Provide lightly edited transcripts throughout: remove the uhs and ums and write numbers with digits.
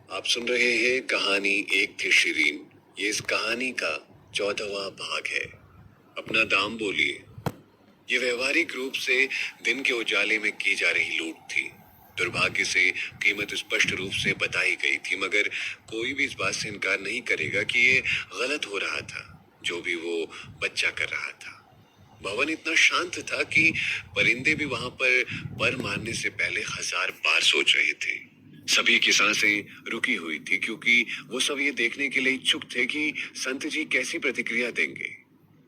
आप सुन रहे हैं कहानी एक थी शिरीन। ये इस कहानी का 14वां भाग है। अपना दाम बोलिए। ये व्यवहारिक रूप से दिन के उजाले में की जा रही लूट थी। दुर्भाग्य से कीमत स्पष्ट रूप से बताई गई थी, मगर कोई भी इस बात से इनकार नहीं करेगा कि ये गलत हो रहा था, जो भी वो बच्चा कर रहा था। भवन इतना शांत था कि परिंदे भी वहां पर मारने से पहले 1000 बार सोच रहे थे। सभी की सांसें रुकी हुई थी, क्योंकि वो सब ये देखने के लिए इच्छुक थे कि संत जी कैसी प्रतिक्रिया देंगे।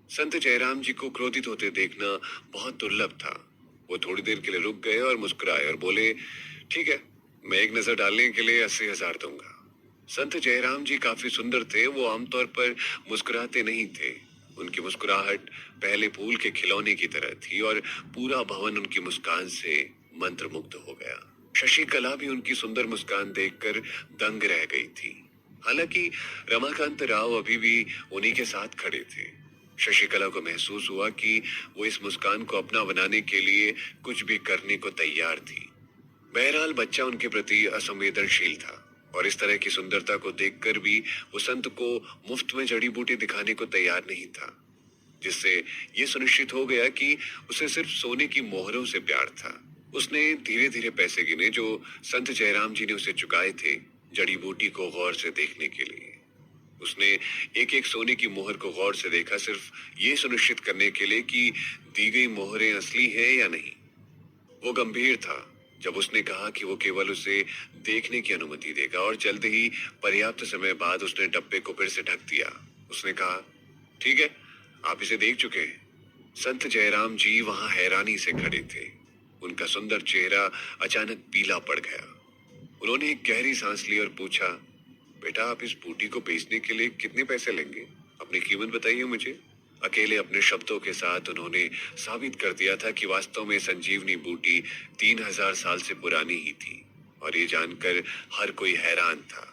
संत जयराम जी को क्रोधित होते देखना बहुत दुर्लभ था। वो थोड़ी देर के लिए रुक गए और मुस्कुराए और बोले, ठीक है, मैं एक नजर डालने के लिए 80,000 दूंगा। संत जयराम जी काफी सुंदर थे। वो आमतौर पर मुस्कुराते नहीं थे। उनकी मुस्कुराहट पहले फूल के खिलौने की तरह थी और पूरा भवन उनकी मुस्कान से मंत्रमुग्ध हो गया। शशिकला भी उनकी सुंदर मुस्कान देखकर दंग रह गई थी। हालांकि रमाकांत राव अभी भी उन्हीं के साथ खड़े थे। शशिकला को महसूस हुआ कि वो इस मुस्कान को अपना बनाने के लिए कुछ भी करने को तैयार थी। बहरहाल बच्चा उनके प्रति असंवेदनशील था और इस तरह की सुंदरता को देखकर भी वो संत को मुफ्त में जड़ी बूटी दिखाने को तैयार नहीं था, जिससे ये सुनिश्चित हो गया कि उसे सिर्फ सोने की मोहरों से प्यार था। उसने धीरे धीरे पैसे गिने जो संत जयराम जी ने उसे चुकाए थे, जड़ी बूटी को गौर से देखने के लिए। उसने एक एक सोने की मोहर को गौर से देखा, सिर्फ ये सुनिश्चित करने के लिए कि दी गई मोहरें असली है या नहीं। वो गंभीर था जब उसने कहा कि वो केवल उसे देखने की अनुमति देगा, और जल्द ही पर्याप्त समय बाद उसने डब्बे को फिर से ढक दिया। उसने कहा, ठीक है, आप इसे देख चुके हैं। संत जयराम जी वहां हैरानी से खड़े थे। उनका सुंदर चेहरा अचानक पीला पड़ गया। उन्होंने एक गहरी सांस ली और पूछा, बेटा, आप इस बूटी को बेचने के लिए कितने पैसे लेंगे? अपनी कीमत बताइए मुझे। अकेले अपने शब्दों के साथ उन्होंने साबित कर दिया था कि वास्तव में संजीवनी बूटी 3000 साल से पुरानी ही थी, और ये जानकर हर कोई हैरान था।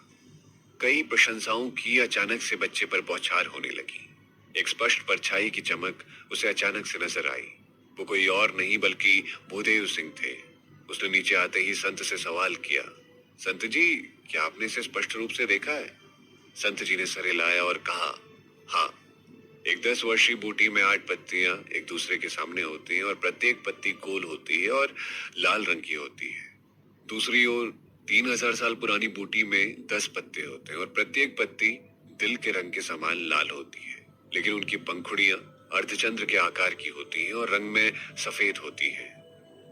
कई प्रशंसाओं की अचानक से बच्चे पर बौछार होने लगी। एक स्पष्ट परछाई की चमक उसे अचानक से नजर आई। वो कोई और नहीं बल्कि भूदेव सिंह थे। उसने नीचे आते ही संत से सवाल किया, संत जी, क्या आपने इसे स्पष्ट रूप से देखा है? संत जी ने सर हिलाया और कहा, हाँ। एक 10 वर्षीय बूटी में 8 पत्तियां एक दूसरे के सामने होती हैं और प्रत्येक पत्ती गोल होती है और लाल रंग की होती है। दूसरी ओर 3000 साल पुरानी बूटी में 10 पत्ते होते हैं और प्रत्येक पत्ती दिल के रंग के समान लाल होती है, लेकिन उनकी पंखुड़ियां अर्धचंद्र के आकार की होती हैं और रंग में सफेद होती हैं।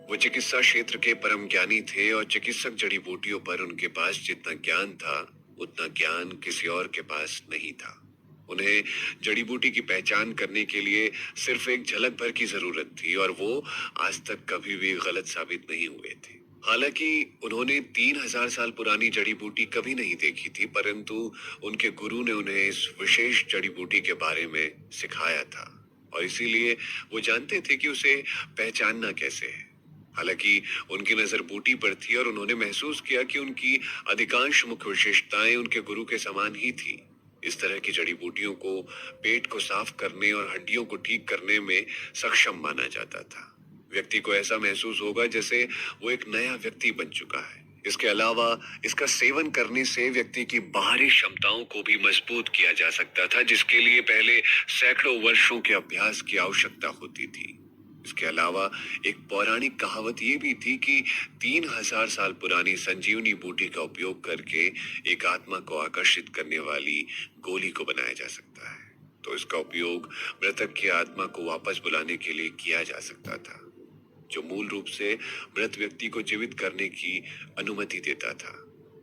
वो चिकित्सा क्षेत्र के परम ज्ञानी थे और चिकित्सक जड़ी बूटियों पर उनके पास जितना ज्ञान था, उतना ज्ञान किसी और के पास नहीं था। उन्हें जड़ी बूटी की पहचान करने के लिए सिर्फ एक झलक भर की जरूरत थी, और वो आज तक कभी भी गलत साबित नहीं हुए थे। हालांकि उन्होंने 3000 साल पुरानी जड़ी बूटी कभी नहीं देखी थी, परंतु उनके गुरु ने उन्हें इस विशेष जड़ी बूटी के बारे में सिखाया था, और इसीलिए वो जानते थे कि उसे पहचानना कैसे है। हालांकि उनकी नजर बूटी पर थी और उन्होंने महसूस किया कि उनकी अधिकांश मुख्य विशेषताएं उनके गुरु के समान ही थी। इस तरह की जड़ी बूटियों को पेट को साफ करने और हड्डियों को ठीक करने में सक्षम माना जाता था। व्यक्ति को ऐसा महसूस होगा जैसे वो एक नया व्यक्ति बन चुका है। इसके अलावा इसका सेवन करने से व्यक्ति की बाहरी क्षमताओं को भी मजबूत किया जा सकता था, जिसके लिए पहले सैकड़ों वर्षों के अभ्यास की आवश्यकता होती थी। इसके अलावा एक पौराणिक कहावत ये भी थी कि 3000 साल पुरानी संजीवनी बूटी का उपयोग करके एक आत्मा को आकर्षित करने वाली गोली को बनाया जा सकता है। तो इसका उपयोग मृतक की आत्मा को वापस बुलाने के लिए किया जा सकता था, जो मूल रूप से मृत व्यक्ति को जीवित करने की अनुमति देता था।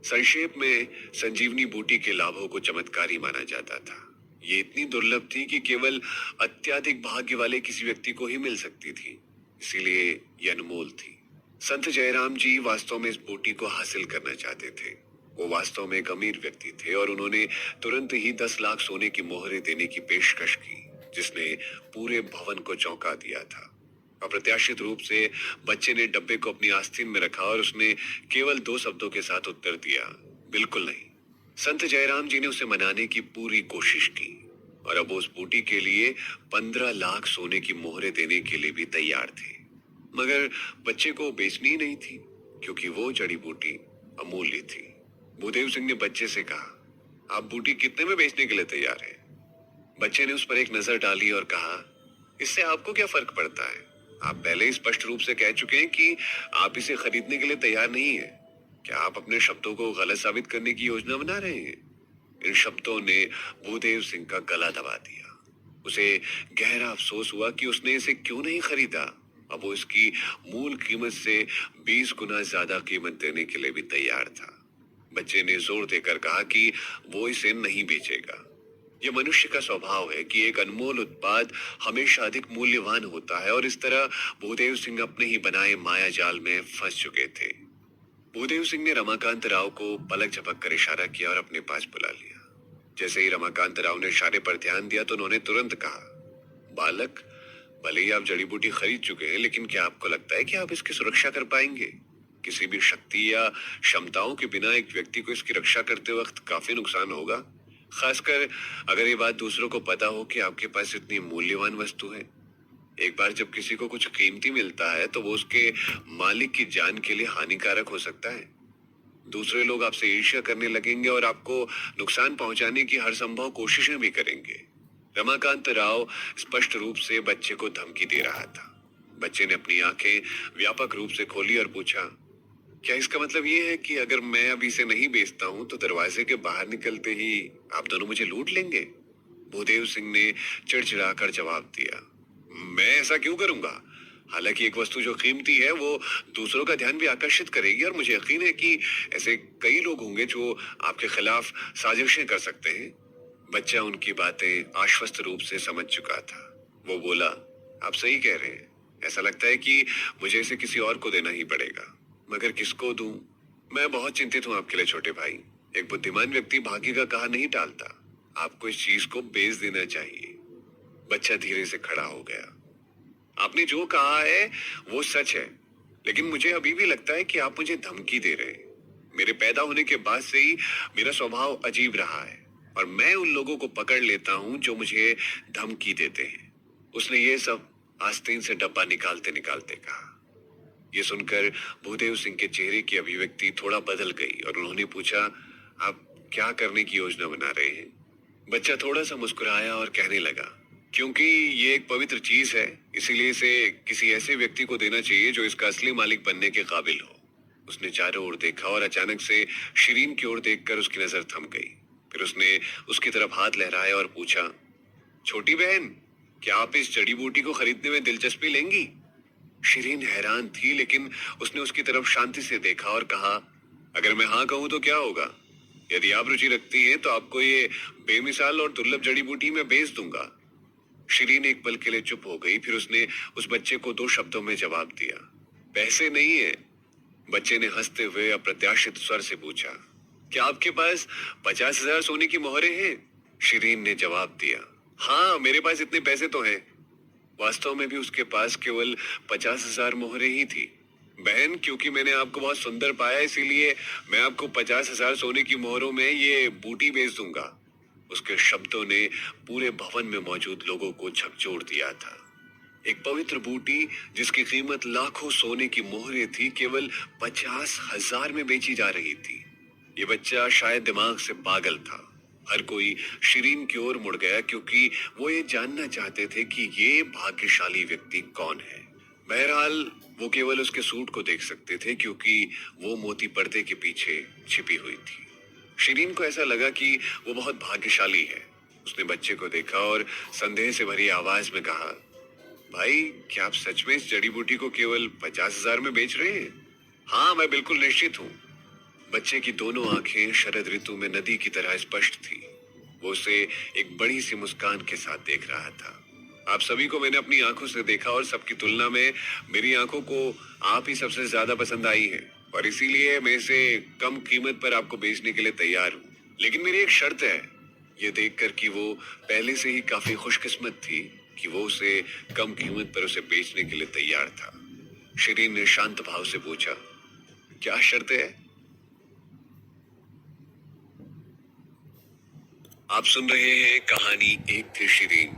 संक्षेप में, संजीवनी बूटी के लाभों को चमत्कारी माना जाता था। ये इतनी दुर्लभ थी कि केवल अत्यधिक भाग्य वाले किसी व्यक्ति को ही मिल सकती थी, इसीलिए ये अनमोल थी। संत जयराम जी वास्तव में इस बूटी को हासिल करना चाहते थे। वो वास्तव में एक अमीर व्यक्ति थे और उन्होंने तुरंत ही 10 लाख सोने की मोहरें देने की पेशकश की, जिसने पूरे भवन को चौंका दिया था। अप्रत्याशित रूप से बच्चे ने डब्बे को अपनी आस्तीन में रखा और उसने केवल 2 शब्दों के साथ उत्तर दिया, बिल्कुल नहीं। संत जयराम जी ने उसे मनाने की पूरी कोशिश की और अब उस बूटी के लिए 15 लाख सोने की मोहरें देने के लिए भी तैयार थे, मगर बच्चे को बेचनी ही नहीं थी, क्योंकि वो जड़ी बूटी अमूल्य थी। भूदेव सिंह ने बच्चे से कहा, आप बूटी कितने में बेचने के लिए तैयार हैं? बच्चे ने उस पर एक नजर डाली और कहा, इससे आपको क्या फर्क पड़ता है? आप पहले ही स्पष्ट रूप से कह चुके हैं कि आप इसे खरीदने के लिए तैयार नहीं हैं। क्या आप अपने शब्दों को गलत साबित करने की योजना बना रहे हैं? इन शब्दों ने भूदेव सिंह का गला दबा दिया। उसे गहरा अफसोस हुआ कि उसने इसे क्यों नहीं खरीदा। अब वो इसकी मूल कीमत से 20 गुना ज्यादा कीमत देने के लिए भी तैयार था। बच्चे ने जोर देकर कहा कि वो इसे नहीं बेचेगा। यह मनुष्य का स्वभाव है कि एक अनमोल उत्पाद हमेशा अधिक मूल्यवान होता है और इस तरह भूदेव सिंह अपने ही बनाए माया जाल में फंस चुके थे। भूदेव सिंह ने रमाकांत राव को पलक झपक कर इशारा किया और अपने पास बुला लिया। जैसे ही रमाकांत राव ने इशारे पर ध्यान दिया तो उन्होंने तुरंत कहा, बालक, भले ही आप जड़ी बूटी खरीद चुके हैं, लेकिन क्या आपको लगता है कि आप इसकी सुरक्षा कर पाएंगे? किसी भी शक्ति या क्षमताओं के बिना एक व्यक्ति को इसकी रक्षा करते वक्त काफी नुकसान होगा, खासकर अगर ये बात दूसरों को पता हो कि आपके पास इतनी मूल्यवान वस्तु है। एक बार जब किसी को कुछ कीमती मिलता है तो वो उसके मालिक की जान के लिए हानिकारक हो सकता है। दूसरे लोग आपसे ईर्ष्या करने लगेंगे और आपको नुकसान पहुंचाने की हर संभव कोशिशें भी करेंगे। रमाकांत राव स्पष्ट रूप से बच्चे को धमकी दे रहा था। बच्चे ने अपनी आंखें व्यापक रूप से खोली और पूछा, क्या इसका मतलब ये है कि अगर मैं अभी इसे नहीं बेचता हूं तो दरवाजे के बाहर निकलते ही आप दोनों मुझे लूट लेंगे? भूदेव सिंह ने चिड़चिड़ाकर जवाब दिया, मैं ऐसा क्यों करूंगा? हालांकि एक वस्तु जो कीमती है वो दूसरों का ध्यान भी आकर्षित करेगी और मुझे यकीन है कि ऐसे कई लोग होंगे जो आपके खिलाफ साजिशें कर सकते हैं। बच्चा उनकी बातें आश्वस्त रूप से समझ चुका था। वो बोला, आप सही कह रहे हैं। ऐसा लगता है कि मुझे इसे किसी और को देना ही पड़ेगा, मगर किसको दूं? मैं बहुत चिंतित हूं आपके लिए छोटे भाई। एक बुद्धिमान व्यक्ति भाग्य का कहा नहीं टालता। आपको इस चीज को बेच देना चाहिए। बच्चा धीरे से खड़ा हो गया। आपने जो कहा है वो सच है, लेकिन मुझे अभी भी लगता है कि आप मुझे धमकी दे रहे हैं। मेरे पैदा होने के बाद से ही मेरा स्वभाव अजीब रहा है और मैं उन लोगों को पकड़ लेता हूं जो मुझे धमकी देते हैं। उसने ये सब आस्तीन से डब्बा निकालते निकालते कहा। ये सुनकर भूदेव सिंह के चेहरे की अभिव्यक्ति थोड़ा बदल गई और उन्होंने पूछा, आप क्या करने की योजना बना रहे हैं? बच्चा थोड़ा सा मुस्कुराया और कहने लगा, क्योंकि ये एक पवित्र चीज है, इसीलिए इसे किसी ऐसे व्यक्ति को देना चाहिए जो इसका असली मालिक बनने के काबिल हो। उसने चारों ओर देखा और अचानक से शिरीन की ओर देखकर उसकी नजर थम गई। फिर उसने उसकी तरफ हाथ लहराया और पूछा, छोटी बहन, क्या आप इस जड़ी बूटी को खरीदने में दिलचस्पी लेंगी? शिरीन हैरान थी, लेकिन उसने उसकी तरफ शांति से देखा और कहा, अगर मैं हाँ कहूं तो क्या होगा? यदि आप रुचि रखती हैं तो आपको ये बेमिसाल और दुर्लभ जड़ी बूटी मैं बेच दूंगा। शिरीन एक पल के लिए चुप हो गई। फिर उसने उस बच्चे को 2 शब्दों में जवाब दिया, पैसे नहीं है। बच्चे ने हंसते हुए अप्रत्याशित स्वर से पूछा, क्या आपके पास 50,000 सोने की मोहरें हैं? शिरीन ने जवाब दिया, हाँ, मेरे पास इतने पैसे तो हैं। वास्तव में भी उसके पास केवल 50,000 मोहरें ही थी। बहन, क्योंकि मैंने आपको बहुत सुंदर पाया, इसीलिए मैं आपको 50,000 सोने की मोहरों में ये बूटी बेच दूंगा। उसके शब्दों ने पूरे भवन में मौजूद लोगों को झकझोर दिया था। एक पवित्र बूटी जिसकी कीमत लाखों सोने की मोहरें थी, केवल 50,000 में बेची जा रही थी। ये बच्चा शायद दिमाग से पागल था। हर कोई शिरीन की ओर मुड़ गया क्योंकि वो ये जानना चाहते थे कि ये भाग्यशाली व्यक्ति कौन है। बहरहाल वो केवल उसके सूट को देख सकते थे क्योंकि वो मोती पर्दे के पीछे छिपी हुई थी। शिरीन को ऐसा लगा कि वो बहुत भाग्यशाली है। उसने बच्चे को देखा और संदेह से भरी आवाज में कहा, भाई, क्या आप सच में इस जड़ी बूटी को केवल 50,000 में बेच रहे हैं? हाँ, मैं बिल्कुल निश्चित हूँ। बच्चे की दोनों आंखें शरद ऋतु में नदी की तरह स्पष्ट थी। वो उसे एक बड़ी सी मुस्कान के साथ देख रहा था। आप सभी को मैंने अपनी आंखों से देखा और सबकी तुलना में मेरी आंखों को आप ही सबसे ज्यादा पसंद आई है और इसीलिए मैं इसे कम कीमत पर आपको बेचने के लिए तैयार हूँ। लेकिन मेरी एक शर्त है। ये देखकर कि वो पहले से ही काफी खुशकिस्मत थी कि वो उसे कम कीमत पर उसे बेचने के लिए तैयार था, शिरीन ने शांत भाव से पूछा, क्या शर्त है? आप सुन रहे हैं कहानी एक थी शिरीन।